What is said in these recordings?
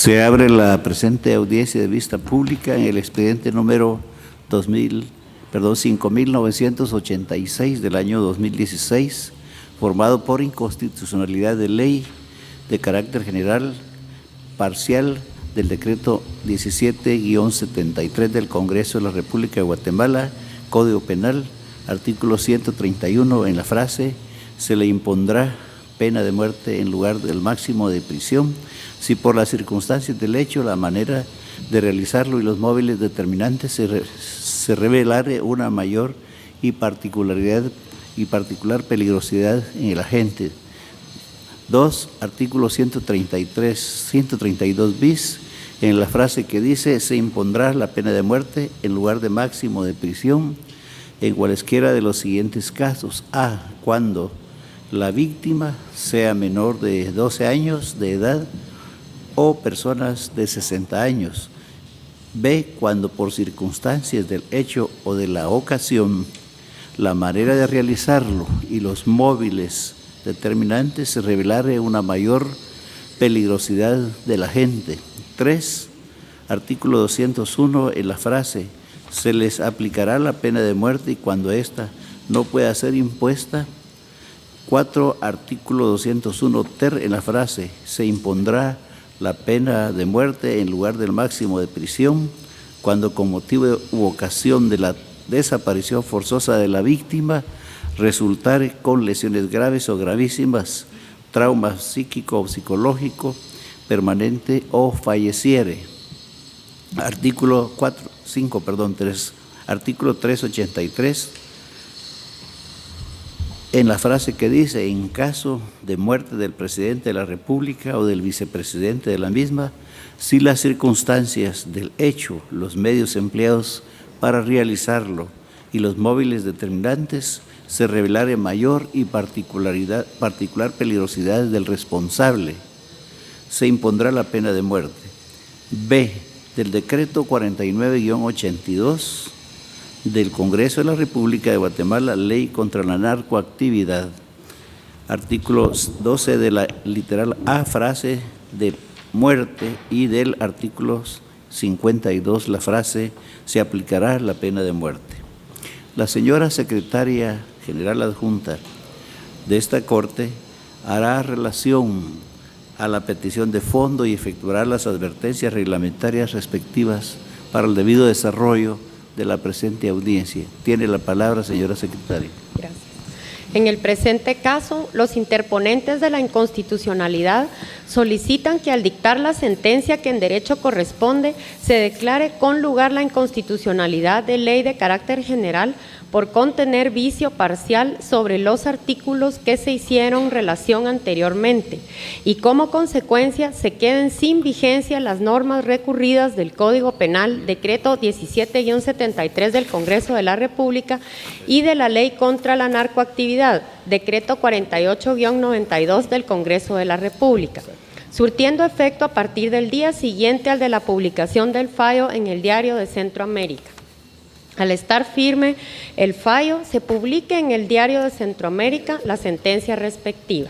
Se abre la presente audiencia de vista pública en el expediente número 5.986 del año 2016, formado por inconstitucionalidad de ley de carácter general parcial del decreto 17-73 del Congreso de la República de Guatemala, Código Penal, artículo 131, en la frase "se le impondrá pena de muerte en lugar del máximo de prisión, si por las circunstancias del hecho, la manera de realizarlo y los móviles determinantes se revelare una mayor y particular peligrosidad en el agente". 2. Artículo 132 bis, en la frase que dice "se impondrá la pena de muerte en lugar de máximo de prisión en cualesquiera de los siguientes casos: a. Cuando la víctima sea menor de 12 años de edad o personas de 60 años. B. Cuando por circunstancias del hecho o de la ocasión, la manera de realizarlo y los móviles determinantes se revelare una mayor peligrosidad de la gente. 3. Artículo 201, en la frase "se les aplicará la pena de muerte y cuando ésta no pueda ser impuesta". 4. Artículo 201 ter, en la frase "se impondrá la pena de muerte en lugar del máximo de prisión cuando con motivo u ocasión de la desaparición forzosa de la víctima resultare con lesiones graves o gravísimas, trauma psíquico o psicológico permanente o falleciere". Artículo 383, en la frase que dice "en caso de muerte del presidente de la República o del vicepresidente de la misma, si las circunstancias del hecho, los medios empleados para realizarlo y los móviles determinantes se revelare mayor y particular peligrosidad del responsable, se impondrá la pena de muerte". B. Del decreto 49-82 del Congreso de la República de Guatemala, Ley contra la Narcoactividad. Artículo 12 de la literal A, frase de muerte, y del artículo 52, la frase "se aplicará la pena de muerte". La señora Secretaria General Adjunta de esta Corte hará relación a la petición de fondo y efectuará las advertencias reglamentarias respectivas para el debido desarrollo de la presente audiencia. Tiene la palabra, señora Secretaria. Gracias. En el presente caso, los interponentes de la inconstitucionalidad solicitan que al dictar la sentencia que en derecho corresponde, se declare con lugar la inconstitucionalidad de ley de carácter general por contener vicio parcial sobre los artículos que se hicieron relación anteriormente y como consecuencia se queden sin vigencia las normas recurridas del Código Penal, decreto 17-73 del Congreso de la República y de la Ley contra la Narcoactividad, decreto 48-92 del Congreso de la República, surtiendo efecto a partir del día siguiente al de la publicación del fallo en el Diario de Centroamérica. Al estar firme el fallo, se publique en el Diario de Centroamérica la sentencia respectiva.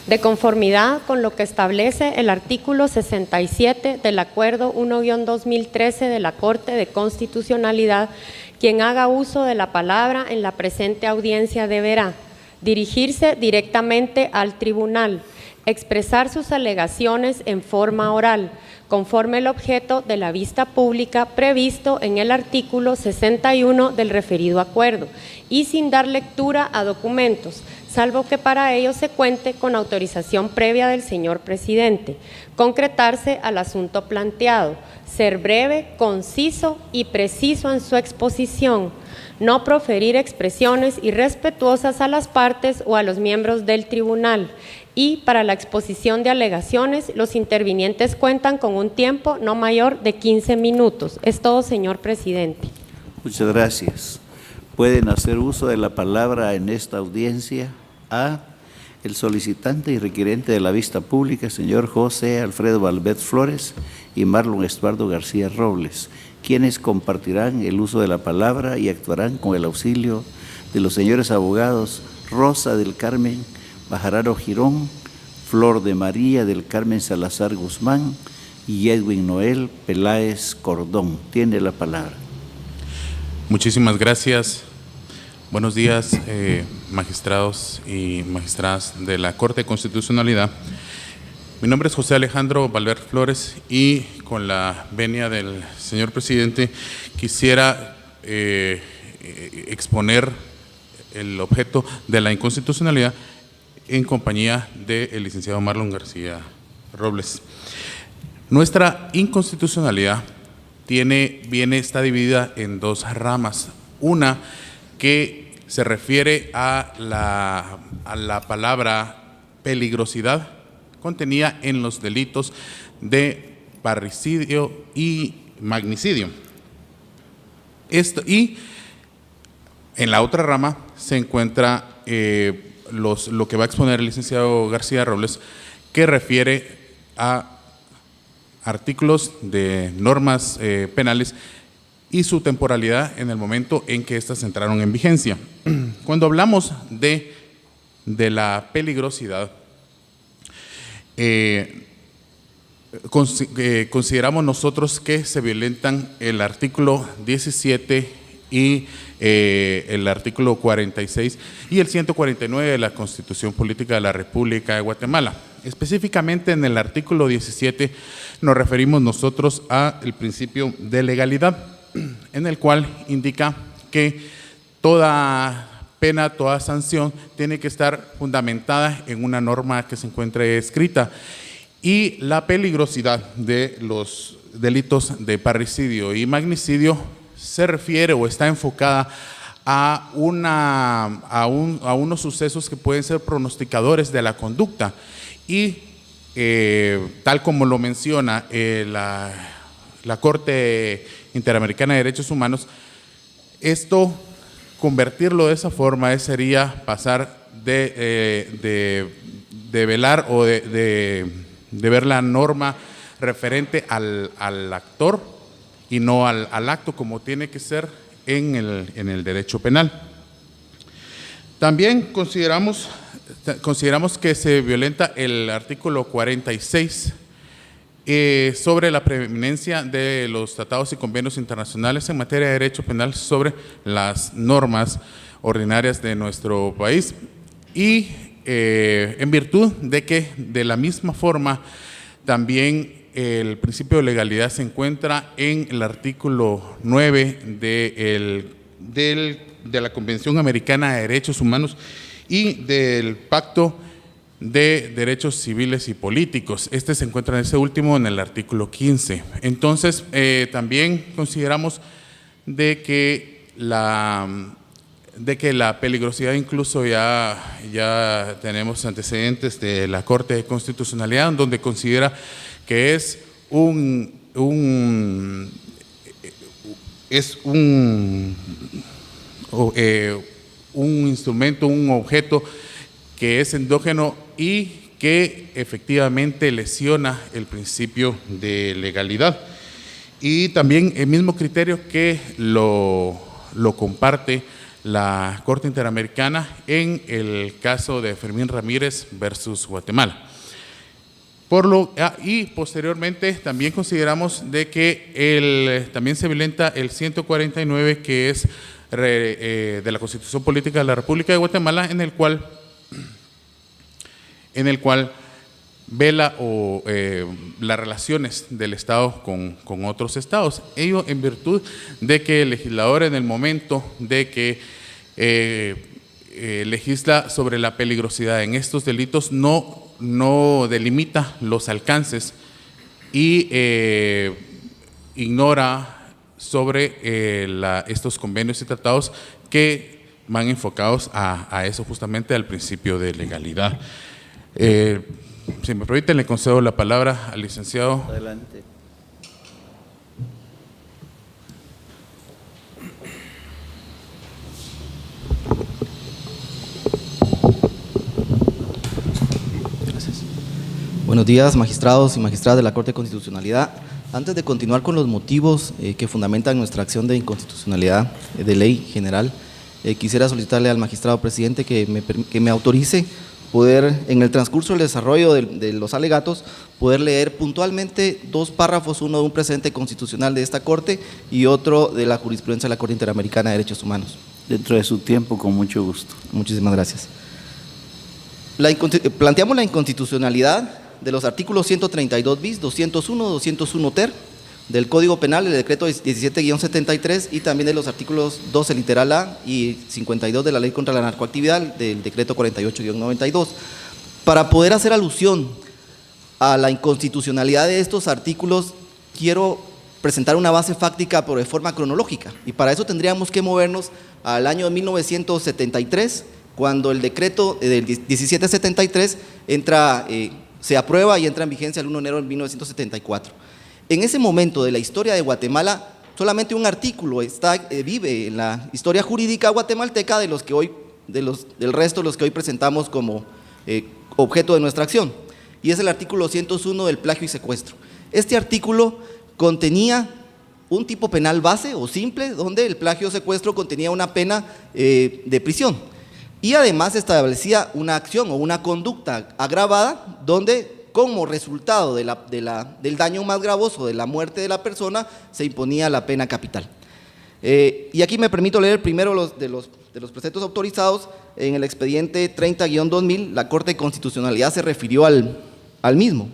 De conformidad con lo que establece el artículo 67 del Acuerdo 1-2013 de la Corte de Constitucionalidad, quien haga uso de la palabra en la presente audiencia deberá dirigirse directamente al tribunal, expresar sus alegaciones en forma oral, conforme el objeto de la vista pública previsto en el artículo 61 del referido acuerdo, y sin dar lectura a documentos, salvo que para ello se cuente con autorización previa del señor presidente, concretarse al asunto planteado, ser breve, conciso y preciso en su exposición, no proferir expresiones irrespetuosas a las partes o a los miembros del tribunal, y para la exposición de alegaciones, los intervinientes cuentan con un tiempo no mayor de 15 minutos. Es todo, señor presidente. Muchas gracias. Pueden hacer uso de la palabra en esta audiencia a el solicitante y requerente de la vista pública, señor José Alfredo Valverde Flores y Marlon Estuardo García Robles, quienes compartirán el uso de la palabra y actuarán con el auxilio de los señores abogados Rosa del Carmen Bajarano Girón, Flor de María del Carmen Salazar Guzmán y Edwin Noel Peláez Cordón. Tiene la palabra. Muchísimas gracias. Buenos días, magistrados y magistradas de la Corte de Constitucionalidad. Mi nombre es José Alejandro Valverde Flores y con la venia del señor presidente quisiera exponer el objeto de la inconstitucionalidad en compañía del licenciado Marlon García Robles. Nuestra inconstitucionalidad está dividida en dos ramas. Una que se refiere a la palabra peligrosidad contenida en los delitos de parricidio y magnicidio. Y en la otra rama se encuentra lo que va a exponer el licenciado García Robles, que refiere a artículos de normas penales y su temporalidad en el momento en que éstas entraron en vigencia. Cuando hablamos de la peligrosidad, consideramos nosotros que se violentan el artículo 17 y el artículo 46 y el 149 de la Constitución Política de la República de Guatemala. Específicamente en el artículo 17 nos referimos nosotros al principio de legalidad, en el cual indica que toda pena, toda sanción tiene que estar fundamentada en una norma que se encuentre escrita, y la peligrosidad de los delitos de parricidio y magnicidio se refiere o está enfocada a unos sucesos que pueden ser pronosticadores de la conducta y tal como lo menciona la Corte Interamericana de Derechos Humanos, esto, convertirlo de esa forma sería pasar de velar o de ver la norma referente al actor y no al acto, como tiene que ser en el derecho penal. También consideramos que se violenta el artículo 46 sobre la preeminencia de los tratados y convenios internacionales en materia de derecho penal sobre las normas ordinarias de nuestro país, y en virtud de que de la misma forma también el principio de legalidad se encuentra en el artículo 9 de la Convención Americana de Derechos Humanos y del Pacto de Derechos Civiles y Políticos. Este se encuentra en ese último, en el artículo 15. Entonces, también consideramos de que la peligrosidad, incluso ya tenemos antecedentes de la Corte de Constitucionalidad, donde considera que es un instrumento, un objeto que es endógeno y que efectivamente lesiona el principio de legalidad. Y también el mismo criterio que lo comparte la Corte Interamericana en el caso de Fermín Ramírez versus Guatemala. Y posteriormente también consideramos de que también se violenta el 149, que es de la Constitución Política de la República de Guatemala, en el cual vela las relaciones del Estado con otros estados. Ello en virtud de que el legislador, en el momento de que legisla sobre la peligrosidad en estos delitos, no delimita los alcances y ignora sobre estos convenios y tratados que van enfocados a eso, justamente al principio de legalidad. Si me permiten, le concedo la palabra al licenciado. Adelante. Gracias. Buenos días, magistrados y magistradas de la Corte de Constitucionalidad. Antes de continuar con los motivos que fundamentan nuestra acción de inconstitucionalidad de ley general, quisiera solicitarle al magistrado presidente que me autorice poder, en el transcurso del desarrollo de los alegatos, poder leer puntualmente 2 párrafos, uno de un precedente constitucional de esta Corte y otro de la jurisprudencia de la Corte Interamericana de Derechos Humanos. Dentro de su tiempo, con mucho gusto. Muchísimas gracias. Planteamos la inconstitucionalidad de los artículos 132 bis, 201, 201 ter del Código Penal, del decreto 17-73 y también de los artículos 12 literal A y 52 de la Ley contra la Narcoactividad del decreto 48-92. Para poder hacer alusión a la inconstitucionalidad de estos artículos, quiero presentar una base fáctica pero de forma cronológica, y para eso tendríamos que movernos al año 1973, cuando el decreto del 1773 se aprueba y entra en vigencia el 1 de enero de 1974. En ese momento de la historia de Guatemala, solamente un artículo vive en la historia jurídica guatemalteca del resto de los que hoy presentamos como objeto de nuestra acción, y es el artículo 101 del plagio y secuestro. Este artículo contenía un tipo penal base o simple, donde el plagio o secuestro contenía una pena de prisión, y además establecía una acción o una conducta agravada, donde como resultado del daño más gravoso de la muerte de la persona se imponía la pena capital. Y aquí me permito leer primero de los preceptos autorizados. En el expediente 30-2000, la Corte de Constitucionalidad se refirió al mismo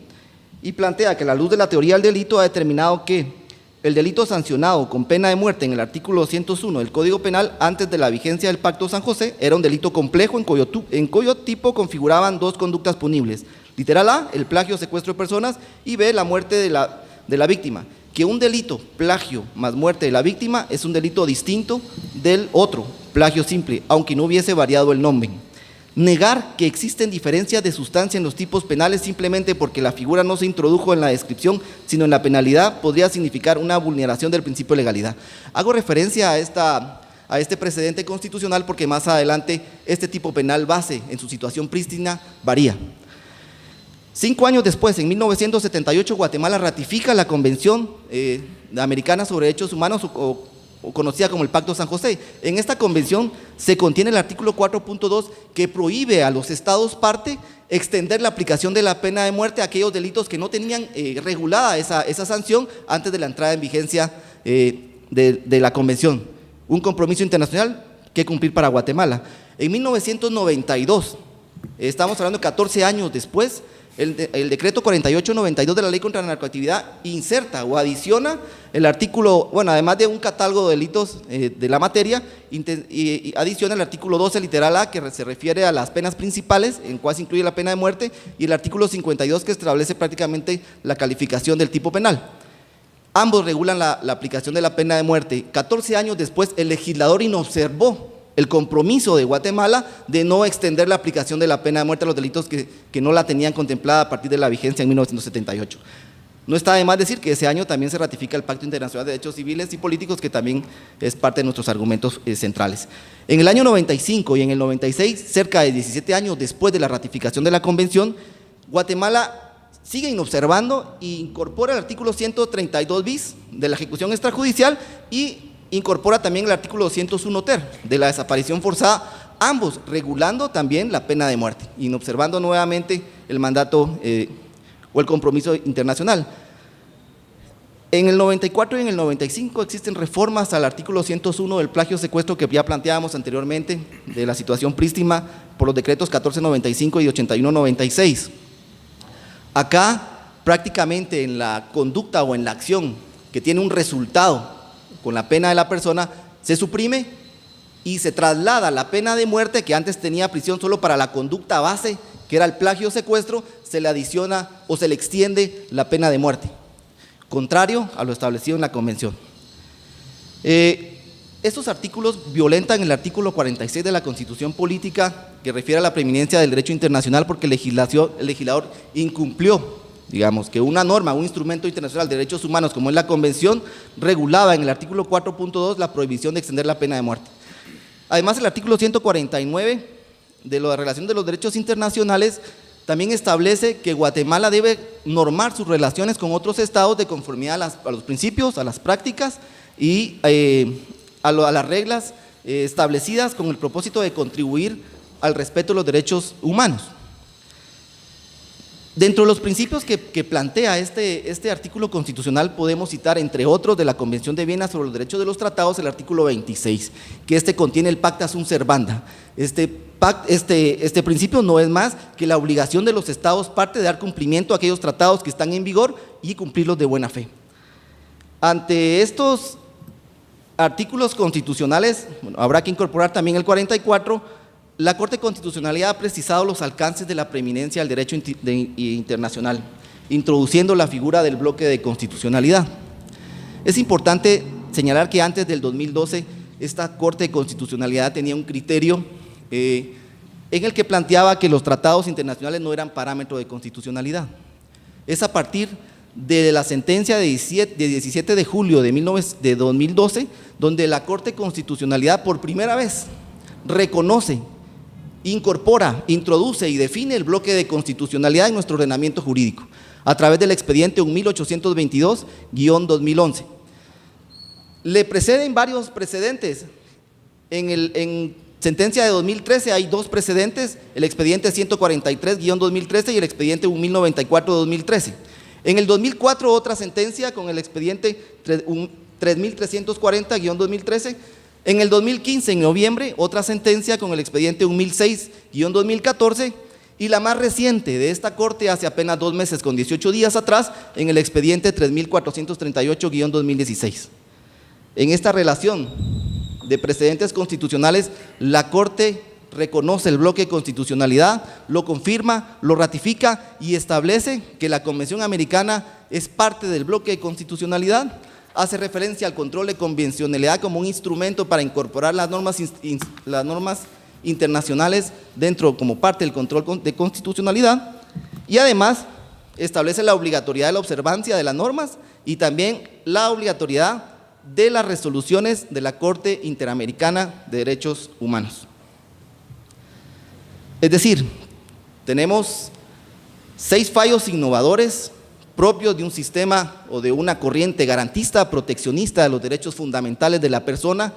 y plantea que a la luz de la teoría del delito ha determinado que el delito sancionado con pena de muerte en el artículo 201 del Código Penal antes de la vigencia del Pacto San José era un delito complejo en cuyo tipo configuraban 2 conductas punibles. Literal A, el plagio o secuestro de personas, y B, la muerte de la víctima. Que un delito, plagio más muerte de la víctima, es un delito distinto del otro, plagio simple, aunque no hubiese variado el nombre. Negar que existen diferencias de sustancia en los tipos penales simplemente porque la figura no se introdujo en la descripción, sino en la penalidad, podría significar una vulneración del principio de legalidad. Hago referencia a este precedente constitucional porque más adelante este tipo penal base en su situación prístina varía. 5 años después, en 1978, Guatemala ratifica la Convención Americana sobre Derechos Humanos, o conocida como el Pacto San José. En esta convención se contiene el artículo 4.2 que prohíbe a los estados parte extender la aplicación de la pena de muerte a aquellos delitos que no tenían regulada esa sanción antes de la entrada en vigencia de la convención. Un compromiso internacional que cumplir para Guatemala. En 1992, estamos hablando 14 años después, el decreto 48-92 de la Ley contra la Narcoactividad inserta o adiciona el artículo, bueno, además de un catálogo de delitos de la materia, y adiciona el artículo 12 literal A, que se refiere a las penas principales, en cual se incluye la pena de muerte, y el artículo 52, que establece prácticamente la calificación del tipo penal. Ambos regulan la aplicación de la pena de muerte. 14 años después, el legislador inobservó el compromiso de Guatemala de no extender la aplicación de la pena de muerte a los delitos que no la tenían contemplada a partir de la vigencia en 1978. No está de más decir que ese año también se ratifica el Pacto Internacional de Derechos Civiles y Políticos, que también es parte de nuestros argumentos centrales. En el año 95 y en el 96, cerca de 17 años después de la ratificación de la Convención, Guatemala sigue inobservando e incorpora el artículo 132 bis de la ejecución extrajudicial y incorpora también el artículo 201 ter de la desaparición forzada, ambos regulando también la pena de muerte, inobservando nuevamente el mandato o el compromiso internacional. En el 94 y en el 95 existen reformas al artículo 101 del plagio secuestro que ya planteábamos anteriormente, de la situación prístina, por los decretos 1495 y 8196. Acá prácticamente en la conducta o en la acción que tiene un resultado con la pena de la persona, se suprime y se traslada la pena de muerte, que antes tenía prisión solo para la conducta base, que era el plagio o secuestro, se le adiciona o se le extiende la pena de muerte, contrario a lo establecido en la Convención. Estos artículos violentan el artículo 46 de la Constitución Política, que refiere a la preeminencia del derecho internacional, porque el legislador incumplió, digamos, que una norma, un instrumento internacional de derechos humanos como es la Convención, regulaba en el artículo 4.2 la prohibición de extender la pena de muerte. Además, el artículo 149 de la Relación de los Derechos Internacionales también establece que Guatemala debe normar sus relaciones con otros estados de conformidad a los principios, a las prácticas y a las reglas establecidas con el propósito de contribuir al respeto de los derechos humanos. Dentro de los principios que plantea este artículo constitucional podemos citar, entre otros, de la Convención de Viena sobre los Derechos de los Tratados, el artículo 26, que contiene el Pacta Sunt Servanda. Este principio no es más que la obligación de los Estados parte de dar cumplimiento a aquellos tratados que están en vigor y cumplirlos de buena fe. Ante estos artículos constitucionales, habrá que incorporar también el 44. La Corte de Constitucionalidad ha precisado los alcances de la preeminencia del derecho internacional, introduciendo la figura del bloque de constitucionalidad. Es importante señalar que antes del 2012, esta Corte de Constitucionalidad tenía un criterio en el que planteaba que los tratados internacionales no eran parámetro de constitucionalidad. Es a partir de la sentencia de 17 de julio de 2012, donde la Corte de Constitucionalidad por primera vez reconoce, incorpora, introduce y define el bloque de constitucionalidad en nuestro ordenamiento jurídico, a través del expediente 1822-2011. Le preceden varios precedentes. En sentencia de 2013 hay dos precedentes, el expediente 143-2013 y el expediente 1094-2013. En el 2004 otra sentencia con el expediente 3340-2013. En el 2015, en noviembre, otra sentencia con el expediente 1006-2014 y la más reciente de esta Corte hace apenas 2 meses con 18 días atrás en el expediente 3438-2016. En esta relación de precedentes constitucionales, la Corte reconoce el bloque de constitucionalidad, lo confirma, lo ratifica y establece que la Convención Americana es parte del bloque de constitucionalidad. Hace referencia al control de convencionalidad como un instrumento para incorporar las normas internacionales dentro como parte del control de constitucionalidad, y además establece la obligatoriedad de la observancia de las normas y también la obligatoriedad de las resoluciones de la Corte Interamericana de Derechos Humanos. Es decir, tenemos 6 fallos innovadores propios de un sistema o de una corriente garantista, proteccionista de los derechos fundamentales de la persona,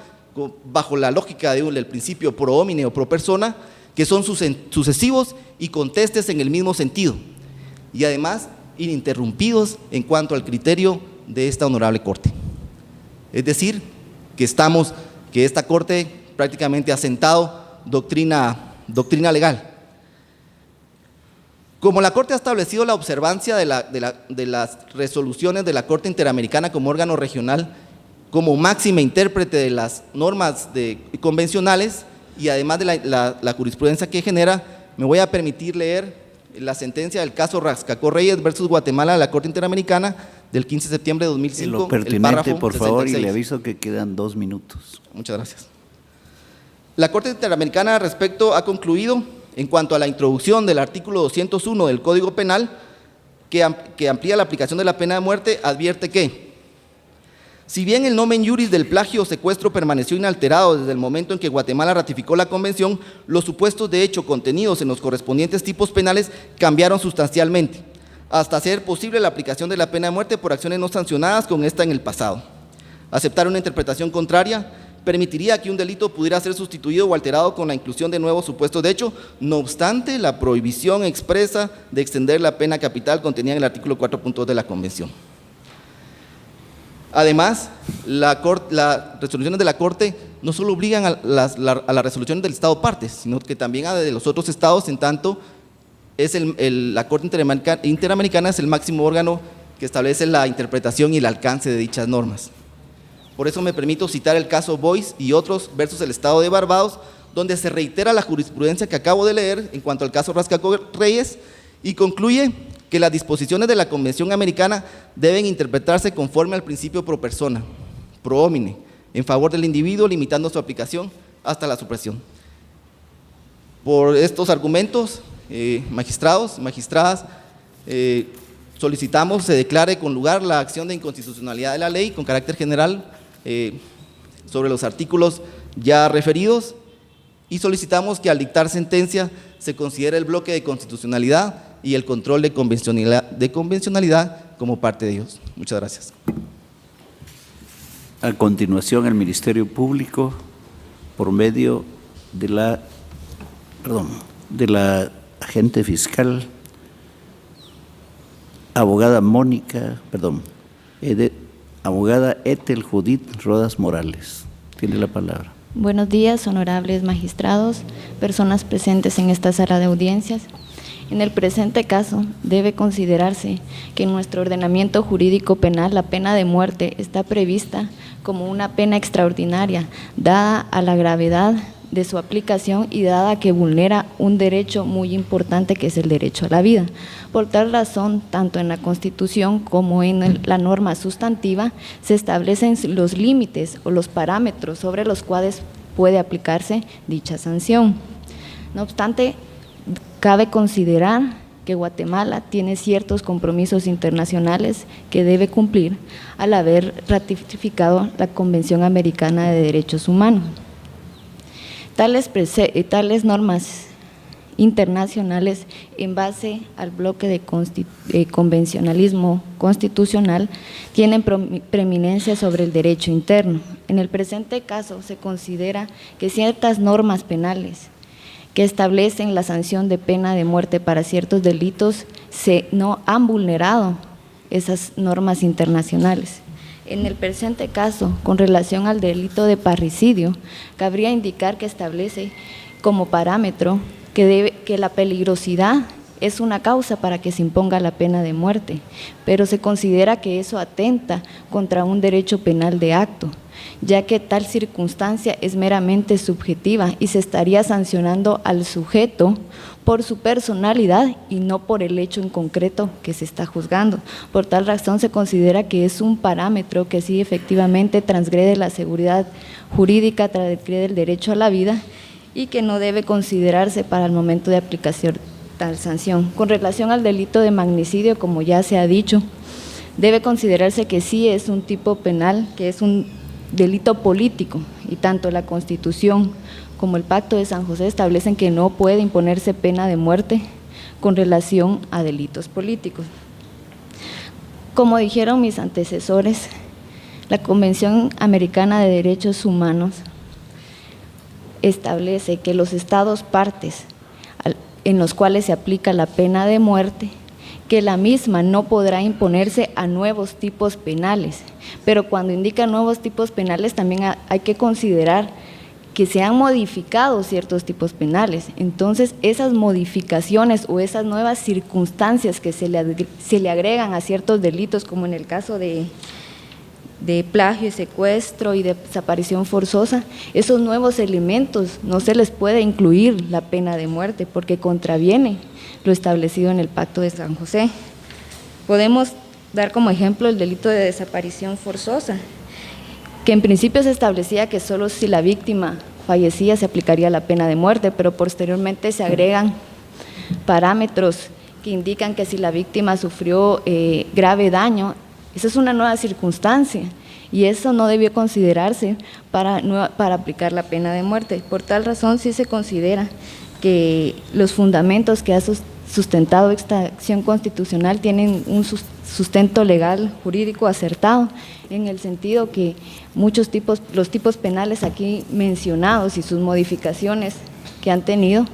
bajo la lógica del principio pro homine o pro persona, que son sucesivos y contestes en el mismo sentido, y además ininterrumpidos en cuanto al criterio de esta honorable Corte. Es decir, que esta Corte prácticamente ha sentado doctrina legal. Como la Corte ha establecido la observancia de las resoluciones de la Corte Interamericana como órgano regional, como máxima intérprete de las normas convencionales y además de la jurisprudencia que genera, me voy a permitir leer la sentencia del caso Rascacó Reyes versus Guatemala de la Corte Interamericana del 15 de septiembre de 2005. Lo pertinente, el párrafo por favor, 66. y le aviso que quedan 2 minutos. Muchas gracias. La Corte Interamericana al respecto ha concluido en cuanto a la introducción del artículo 201 del Código Penal, que amplía la aplicación de la pena de muerte, advierte que, si bien el nomen iuris del plagio o secuestro permaneció inalterado desde el momento en que Guatemala ratificó la convención, los supuestos de hecho contenidos en los correspondientes tipos penales cambiaron sustancialmente, hasta hacer posible la aplicación de la pena de muerte por acciones no sancionadas con esta en el pasado. Aceptar una interpretación contraria permitiría que un delito pudiera ser sustituido o alterado con la inclusión de nuevos supuestos de hecho, no obstante la prohibición expresa de extender la pena capital contenida en el artículo 4.2 de la Convención. Además, las resoluciones de la Corte no solo obligan a las resoluciones del Estado partes, sino que también a de los otros estados, en tanto la Corte Interamericana es el máximo órgano que establece la interpretación y el alcance de dichas normas. Por eso me permito citar el caso Boyce y otros versus el Estado de Barbados, donde se reitera la jurisprudencia que acabo de leer en cuanto al caso Rascacó Reyes y concluye que las disposiciones de la Convención Americana deben interpretarse conforme al principio pro persona, pro homine, en favor del individuo, limitando su aplicación hasta la supresión. Por estos argumentos, magistrados, magistradas, solicitamos se declare con lugar la acción de inconstitucionalidad de la ley con carácter general sobre los artículos ya referidos y solicitamos que al dictar sentencia se considere el bloque de constitucionalidad y el control de convencionalidad como parte de ellos. Muchas gracias. A continuación, el Ministerio Público, por medio de la agente fiscal, abogada abogada Ethel Judith Rodas Morales. Tiene la palabra. Buenos días, honorables magistrados, personas presentes en esta sala de audiencias. En el presente caso, debe considerarse que en nuestro ordenamiento jurídico penal la pena de muerte está prevista como una pena extraordinaria, dada a la gravedad de su aplicación y dada que vulnera un derecho muy importante que es el derecho a la vida. Por tal razón, tanto en la Constitución como en la norma sustantiva se establecen los límites o los parámetros sobre los cuales puede aplicarse dicha sanción. No obstante, cabe considerar que Guatemala tiene ciertos compromisos internacionales que debe cumplir al haber ratificado la Convención Americana de Derechos Humanos. Tales normas internacionales, en base al bloque de convencionalismo constitucional, tienen preeminencia sobre el derecho interno. En el presente caso se considera que ciertas normas penales que establecen la sanción de pena de muerte para ciertos delitos no han vulnerado esas normas internacionales. En el presente caso, con relación al delito de parricidio, cabría indicar que establece como parámetro que la peligrosidad es una causa para que se imponga la pena de muerte, pero se considera que eso atenta contra un derecho penal de acto, ya que tal circunstancia es meramente subjetiva y se estaría sancionando al sujeto por su personalidad y no por el hecho en concreto que se está juzgando. Por tal razón se considera que es un parámetro que sí efectivamente transgrede la seguridad jurídica, transgrede el derecho a la vida y que no debe considerarse para el momento de aplicación tal sanción. Con relación al delito de magnicidio, como ya se ha dicho, debe considerarse que sí es un tipo penal, que es un delito político, y tanto la Constitución como el Pacto de San José establecen que no puede imponerse pena de muerte con relación a delitos políticos. Como dijeron mis antecesores, la Convención Americana de Derechos Humanos establece que los estados partes en los cuales se aplica la pena de muerte, que la misma no podrá imponerse a nuevos tipos penales, pero cuando indica nuevos tipos penales también hay que considerar que se han modificado ciertos tipos penales. Entonces, esas modificaciones o esas nuevas circunstancias que se le agregan a ciertos delitos, como en el caso de plagio y secuestro y de desaparición forzosa, esos nuevos elementos no se les puede incluir la pena de muerte porque contraviene lo establecido en el Pacto de San José. Podemos dar como ejemplo el delito de desaparición forzosa, que en principio se establecía que solo si la víctima fallecía se aplicaría la pena de muerte, pero posteriormente se agregan parámetros que indican que si la víctima sufrió grave daño, esa es una nueva circunstancia y eso no debió considerarse para aplicar la pena de muerte. Por tal razón sí se considera que los fundamentos que ha sustentado esta acción constitucional tienen un sustento legal jurídico acertado, en el sentido que los tipos penales aquí mencionados y sus modificaciones que han tenido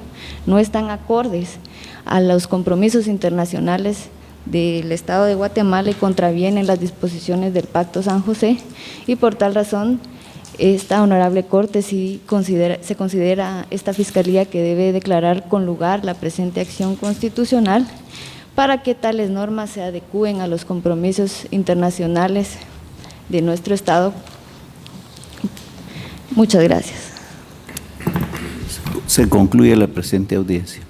no están acordes a los compromisos internacionales del Estado de Guatemala y contravienen las disposiciones del Pacto San José, y por tal razón esta honorable Corte sí se considera esta Fiscalía que debe declarar con lugar la presente acción constitucional para que tales normas se adecúen a los compromisos internacionales de nuestro Estado. Muchas gracias. Se concluye la presente audiencia.